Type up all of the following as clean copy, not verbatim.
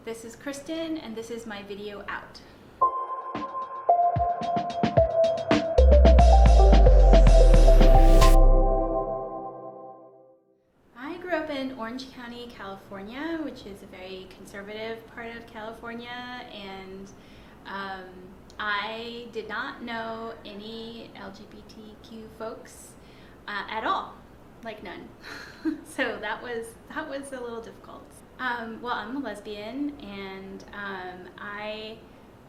This is Kristen, and this is my video out. I grew up in Orange County, California, which is a very conservative part of California, and I did not know any LGBTQ folks at all, like none. So that was a little difficult. Well, I'm a lesbian, and I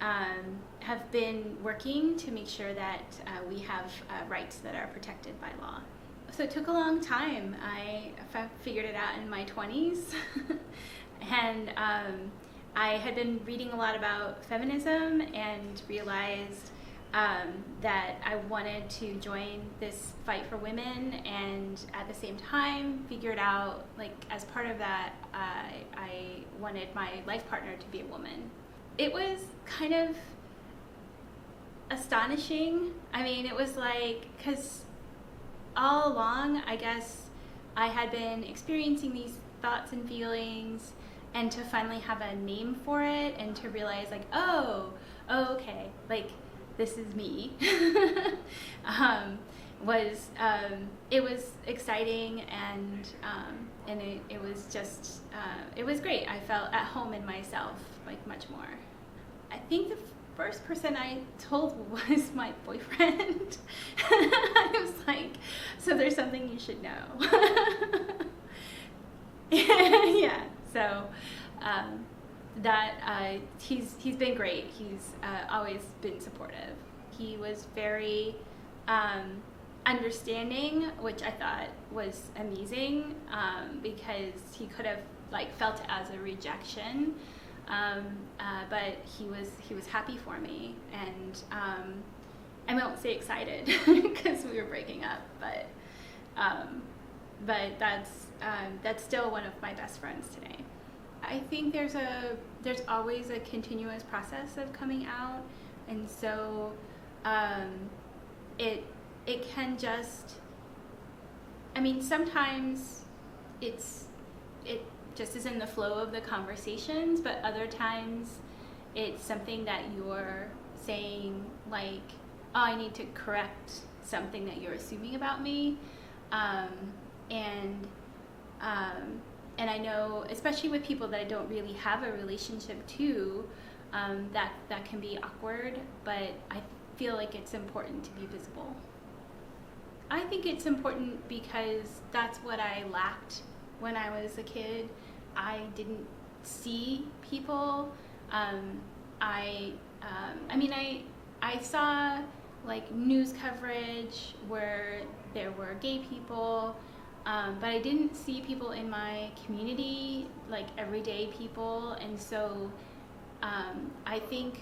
have been working to make sure that we have rights that are protected by law. So it took a long time. I figured it out in my 20s, and I had been reading a lot about feminism and realized that I wanted to join this fight for women, and at the same time figured out, like, as part of that, I wanted my life partner to be a woman. It was kind of astonishing. I mean, it was like, because all along, I guess, I had been experiencing these thoughts and feelings, and to finally have a name for it and to realize, like, oh okay, like, this is me, it was exciting, and it was just, it was great. I felt at home in myself, like, much more. I think the first person I told was my boyfriend. I was like, so there's something you should know. Yeah, so he's been great. He's always been supportive. He was very understanding, which I thought was amazing, because he could have, like, felt it as a rejection, but he was happy for me, and I won't say excited because we were breaking up, but that's still one of my best friends today. I think there's always a continuous process of coming out, and so it can just, I mean, sometimes it just is in the flow of the conversations, but other times it's something that you're saying, like, oh, I need to correct something that you're assuming about me, and I know, especially with people that I don't really have a relationship to, that can be awkward, but I feel like it's important to be visible. I think it's important because that's what I lacked when I was a kid. I didn't see people. I saw, like, news coverage where there were gay people, but I didn't see people in my community, like everyday people, and so I think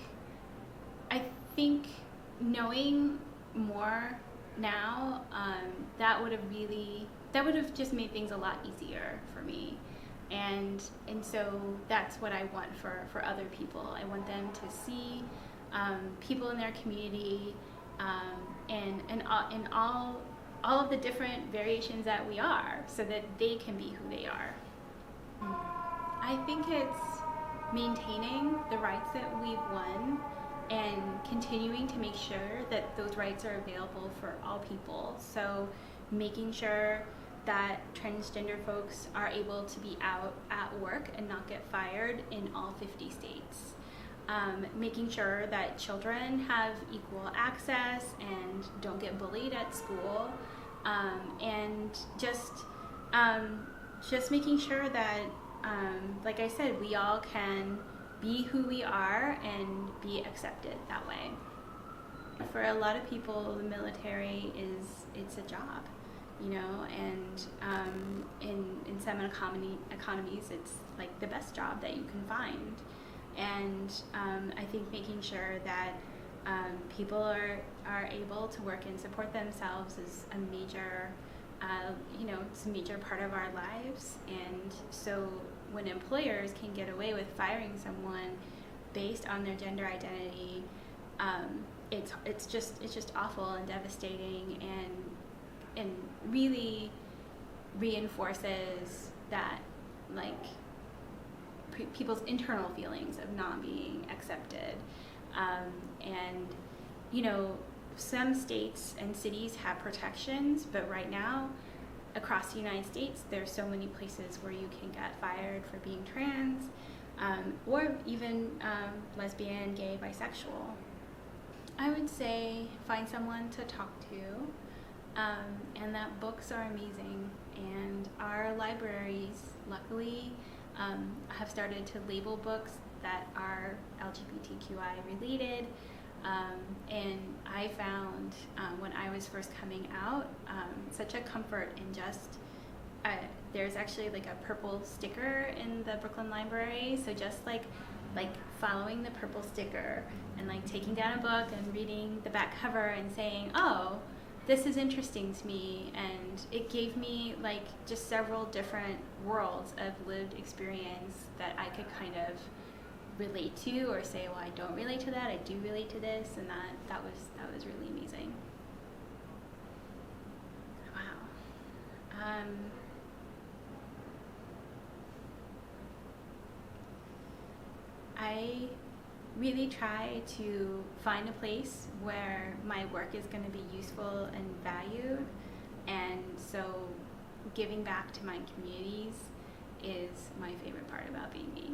knowing more now, that would have just made things a lot easier for me, and so that's what I want for other people. I want them to see people in their community, and all of the different variations that we are, so that they can be who they are. I think it's maintaining the rights that we've won and continuing to make sure that those rights are available for all people. So making sure that transgender folks are able to be out at work and not get fired in all 50 states. Making sure that children have equal access and don't get bullied at school, and just making sure that, like I said, we all can be who we are and be accepted that way. For a lot of people, the military it's a job, you know, and in some economies it's like the best job that you can find. And I think making sure that people are able to work and support themselves is a major, it's a major part of our lives. And so when employers can get away with firing someone based on their gender identity, it's just awful and devastating, and really reinforces that, like, people's internal feelings of not being accepted. And, some states and cities have protections, but right now, across the United States, there's so many places where you can get fired for being trans, or even lesbian, gay, bisexual. I would say find someone to talk to, and that books are amazing. And our libraries, luckily, have started to label books that are LGBTQI related. And I found when I was first coming out such a comfort in just there's actually like a purple sticker in the Brooklyn Library, so just like following the purple sticker and like taking down a book and reading the back cover and saying, oh, this is interesting to me, and it gave me like just several different worlds of lived experience that I could kind of relate to, or say, well, I don't relate to that, I do relate to this, and that was really amazing. Wow. I really try to find a place where my work is going to be useful and valued, and so giving back to my communities is my favorite part about being me.